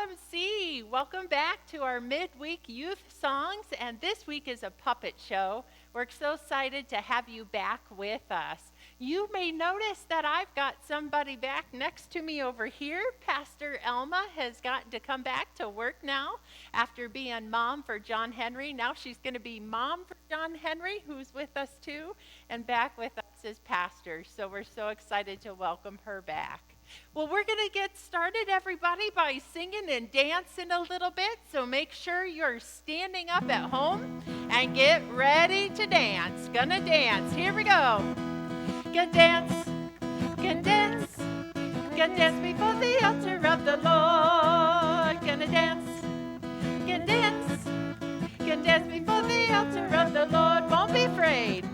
LMC. Welcome back to our midweek youth songs, and this week is a puppet show. We're so excited to have you back with us. You may notice that I've got somebody back next to me over here. Pastor Alma has gotten to come back to work now after being mom for John Henry. Now she's going to be mom for John Henry, who's with us too, and back with us as pastor. So we're so excited to welcome her back. Well, we're going to get started, everybody, by singing and dancing a little bit. So make sure you're standing up at home and get ready to dance. Gonna dance. Here we go. Gonna dance, gonna dance, gonna dance before the altar of the Lord. Gonna dance, gonna dance, gonna dance before the altar of the Lord. Won't be afraid,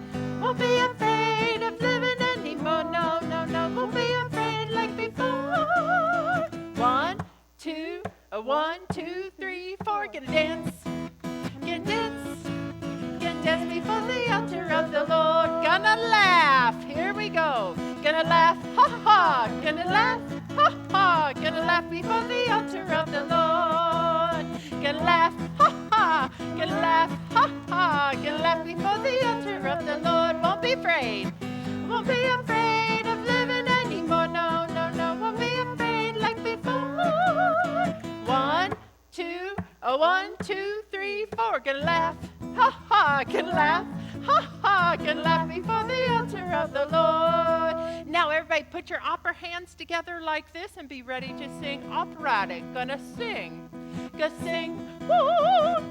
won't be afraid of living anymore. No, no, no, won't be afraid like before. 1, 2, 1, 2, 3, 4. Gonna dance, gonna dance, gonna dance before the altar of the Lord. Gonna laugh. Here we go. Gonna laugh, ha ha. Gonna laugh, ha ha. Gonna laugh before the altar of the Lord. Gonna laugh, ha ha. Gonna laugh, ha ha. Gonna laugh before the altar of the Lord. Won't be afraid. Won't be afraid of living anymore. No, no, no. Won't be afraid like before. 1, 2, 1, 2, 3, 4. Gonna laugh, ha ha. Gonna laugh, ha ha. Gonna laugh before the altar of the Lord. Now everybody put your upper hands together like this and be ready to sing operatic. Gonna sing, gonna sing, woo,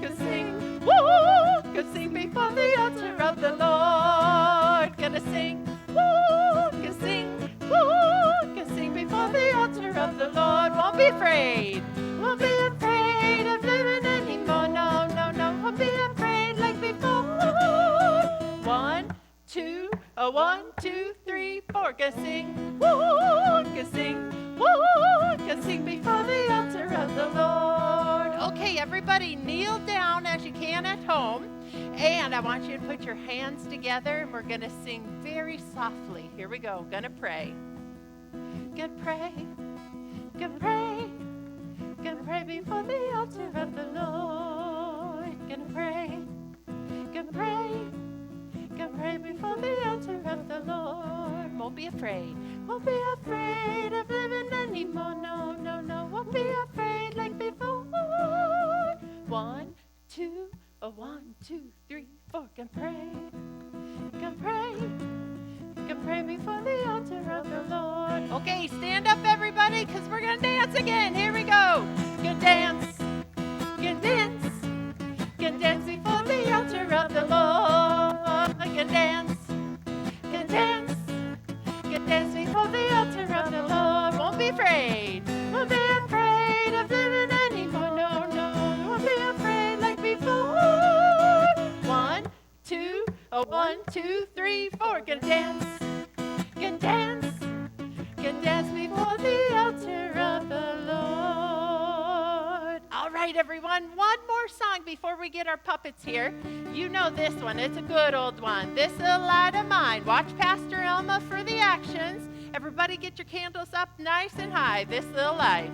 gonna sing, woo, gonna sing before the altar of the Lord. Gonna sing, woo, gonna sing, woo, gonna sing before the altar of the Lord. Won't be afraid, won't be afraid of living anymore. No, no, no, won't be afraid like before. 1, 2, 1, 2, 3, 4. Gonna sing, woo, gonna sing, woo, gonna sing before the altar of the Lord. Okay, everybody kneel down as you can at home. And I want you to put your hands together and we're going to sing very softly. Here we go. Gonna pray. Gonna pray. Gonna pray. Gonna pray before the altar of the Lord. Gonna pray. Gonna pray. Gonna pray before the altar of the Lord. Won't be afraid. Won't be afraid of living anymore. No, no, no. Won't be afraid like before. 1, 2, 1, 2, 3, 4. Can pray, can pray, can pray before the altar of the Lord. Okay, stand up, everybody, because we're gonna dance again. Here we go. Can dance, can dance, can dance before the altar of the Lord. Can dance, can dance, can dance before the altar of the Lord. Won't be afraid, won't be afraid of living anymore. No, no, won't be afraid like before. 1, 2, 1, 2, 3, 4. Can dance, can dance, can dance before the altar of the Lord. All right, everyone, one more song before we get our puppets here. You know this one. It's a good old one. This little light of mine. Watch Pastor Alma for the actions. Everybody get your candles up nice and high. This little light.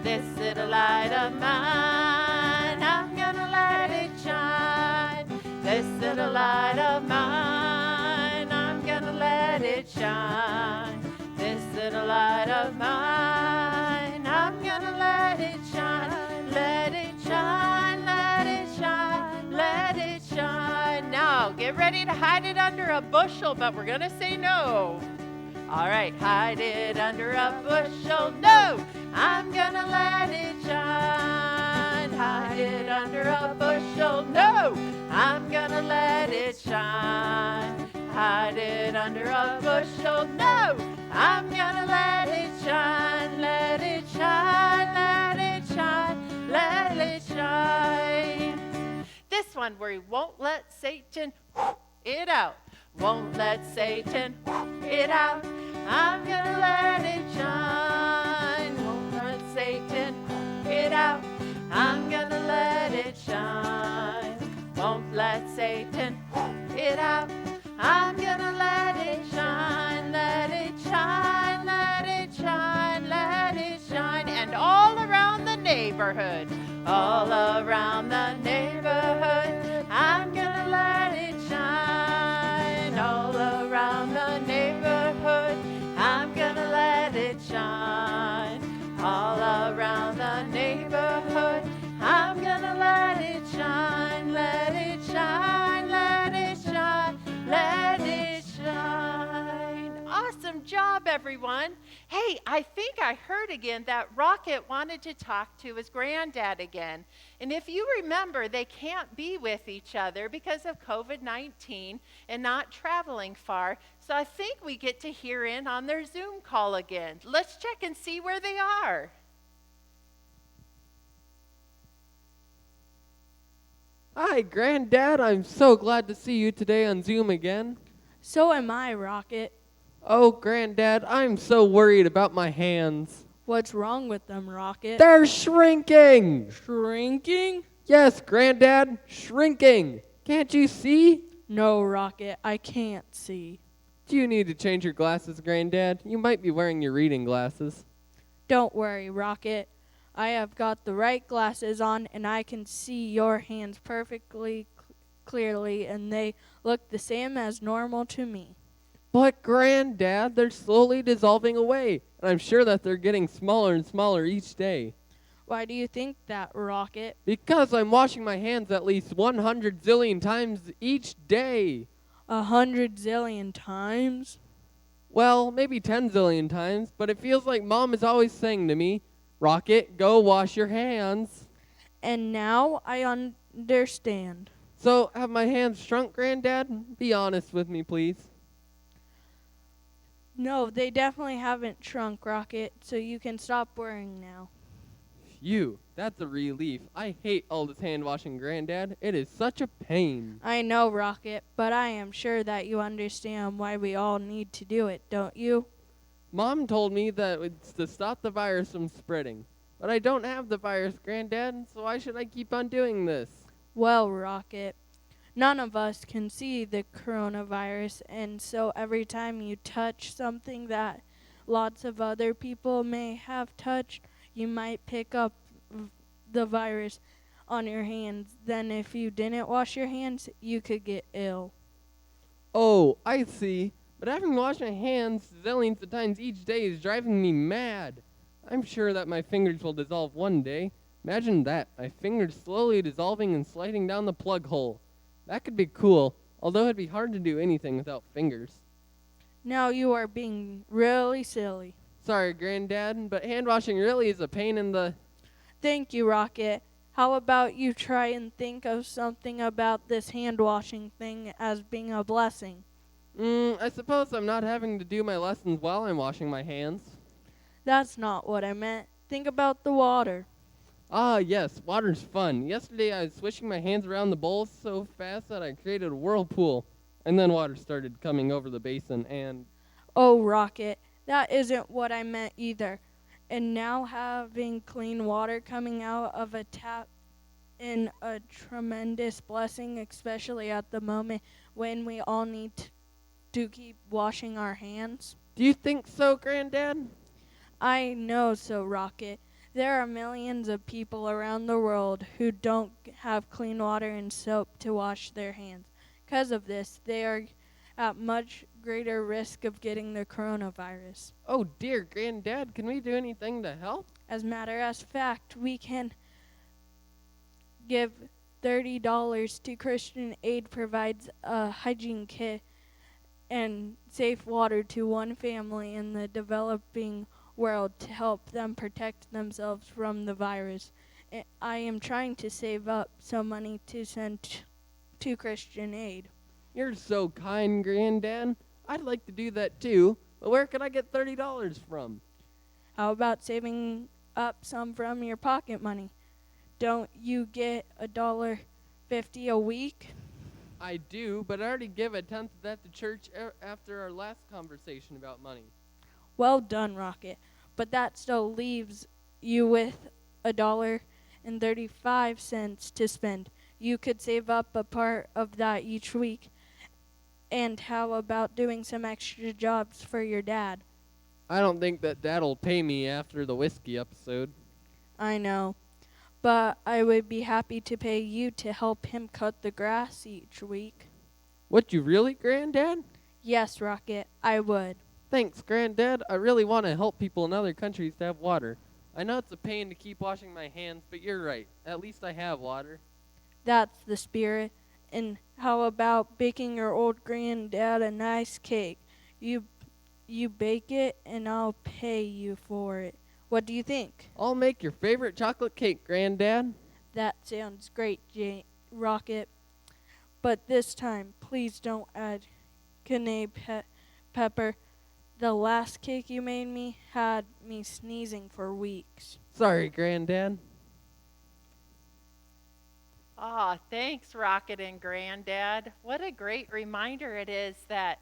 This little light of mine, I'm gonna let it shine. This little light of mine, I'm gonna let it shine. This little light of mine, I'm gonna let it shine. Let it shine, let it shine, let it shine. Now, get ready to hide it under a bushel, but we're gonna say no. All right, hide it under a bushel. No, I'm gonna let it shine. Hide it under a bushel. No, I'm gonna let it shine. Hide it under a bushel. No, I'm gonna let it shine. Let it shine, let it shine, let it shine. This one where he won't let Satan it out. Won't let Satan it out. I'm gonna let it shine. Won't let Satan it out. I'm gonna let it shine. Won't let Satan it out. I'm gonna let it shine. Let it shine. Let it shine. Let it shine. And all around neighborhood. All around the neighborhood, I'm gonna let it shine. All around the neighborhood, I'm gonna let it shine. All around the neighborhood, I'm gonna let it shine, let it shine, let it shine, let it shine. Awesome job, everyone. Hey, I think I heard again that Rocket wanted to talk to his granddad again. And if you remember, they can't be with each other because of COVID-19 and not traveling far. So I think we get to hear in on their Zoom call again. Let's check and see where they are. Hi, Granddad. I'm so glad to see you today on Zoom again. So am I, Rocket. Oh, Granddad, I'm so worried about my hands. What's wrong with them, Rocket? They're shrinking! Shrinking? Yes, Granddad, shrinking. Can't you see? No, Rocket, I can't see. Do you need to change your glasses, Granddad? You might be wearing your reading glasses. Don't worry, Rocket. I have got the right glasses on, and I can see your hands perfectly clearly, and they look the same as normal to me. But, Granddad, they're slowly dissolving away, and I'm sure that they're getting smaller and smaller each day. Why do you think that, Rocket? Because I'm washing my hands at least 100 zillion times each day. 100 zillion times? Well, maybe 10 zillion times, but it feels like Mom is always saying to me, Rocket, go wash your hands. And now I understand. So, have my hands shrunk, Granddad? Be honest with me, please. No, they definitely haven't shrunk, Rocket, so you can stop worrying now. Phew, that's a relief. I hate all this hand washing, Granddad. It is such a pain. I know, Rocket, but I am sure that you understand why we all need to do it, don't you? Mom told me that it's to stop the virus from spreading. But I don't have the virus, Granddad, so why should I keep on doing this? Well, Rocket, none of us can see the coronavirus, and so every time you touch something that lots of other people may have touched, you might pick up the virus on your hands. Then if you didn't wash your hands, you could get ill. Oh, I see. But having washed my hands zillions of times each day is driving me mad. I'm sure that my fingers will dissolve one day. Imagine that, my fingers slowly dissolving and sliding down the plug hole. That could be cool, although it'd be hard to do anything without fingers. Now you are being really silly. Sorry, Granddad, but hand washing really is a pain in the... Thank you, Rocket. How about you try and think of something about this hand washing thing as being a blessing? I suppose I'm not having to do my lessons while I'm washing my hands. That's not what I meant. Think about the water. Ah, yes, water's fun. Yesterday I was swishing my hands around the bowl so fast that I created a whirlpool. And then water started coming over the basin and... Oh, Rocket, that isn't what I meant either. And now having clean water coming out of a tap is a tremendous blessing, especially at the moment when we all need to keep washing our hands. Do you think so, Granddad? I know so, Rocket. There are millions of people around the world who don't have clean water and soap to wash their hands. Because of this, they are at much greater risk of getting the coronavirus. Oh dear, Granddad, can we do anything to help? As a matter of fact, we can give $30 to Christian Aid provides a hygiene kit and safe water to one family in the developing world to help them protect themselves from the virus. I am trying to save up some money to send to Christian Aid. You're so kind, Granddad. I'd like to do that too, but where could I get $30 from? How about saving up some from your pocket money? Don't you get $1.50 a week? I do, but I already give a tenth of that to church after our last conversation about money. Well done, Rocket. But that still leaves you with $1.35 to spend. You could save up a part of that each week. And how about doing some extra jobs for your dad? I don't think that Dad'll pay me after the whiskey episode. I know. but I would be happy to pay you to help him cut the grass each week. Would you really, Granddad? Yes, Rocket, I would. Thanks, Granddad. I really want to help people in other countries to have water. I know it's a pain to keep washing my hands, but you're right. At least I have water. That's the spirit. And how about baking your old granddad a nice cake? You bake it and I'll pay you for it. What do you think? I'll make your favorite chocolate cake, Granddad. That sounds great, Rocket. But this time, please don't add cayenne pepper. The last cake you made me had me sneezing for weeks. Sorry, Granddad. Oh, thanks, Rocket and Granddad. What a great reminder it is that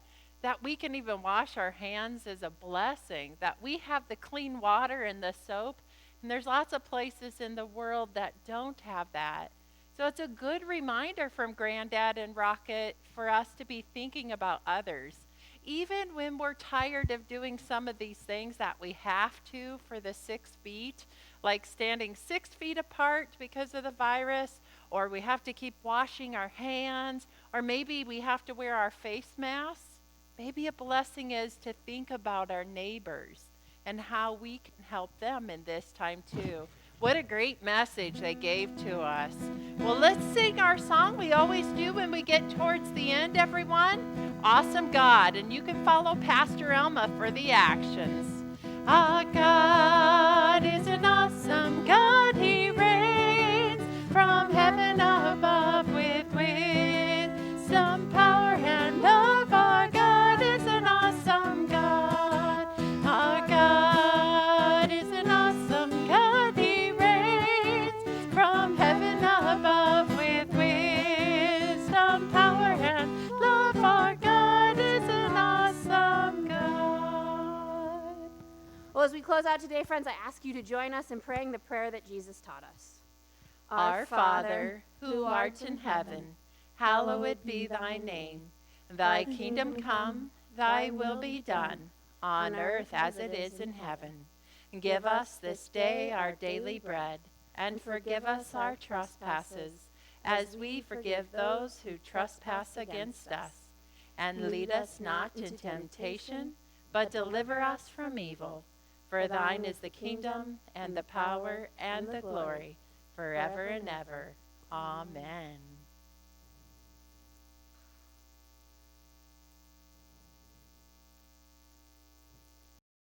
we can even wash our hands is a blessing, that we have the clean water and the soap, and there's lots of places in the world that don't have that. So it's a good reminder from Granddad and Rocket for us to be thinking about others. Even when we're tired of doing some of these things that we have to for the 6 feet, like standing 6 feet apart because of the virus, or we have to keep washing our hands, or maybe we have to wear our face masks, maybe a blessing is to think about our neighbors and how we can help them in this time too. What a great message they gave to us. Well, let's sing our song we always do when we get towards the end, everyone. Awesome God. And you can follow Pastor Alma for the actions. Our God is an awesome God. He reigns from heaven above with wisdom, power, and love. Our God is an awesome God. Our God is an awesome God. He reigns from heaven above with wisdom, power, and love. Our God is an awesome God. Well, as we close out today, friends, I ask you to join us in praying the prayer that Jesus taught us. Our Father, who art in heaven, hallowed be thy name. Thy kingdom come, thy will be done, on earth as it is in heaven. Give us this day our daily bread, and forgive us our trespasses, as we forgive those who trespass against us. And lead us not into temptation, but deliver us from evil. For thine is the kingdom, and the power, and the glory, forever and ever. Amen.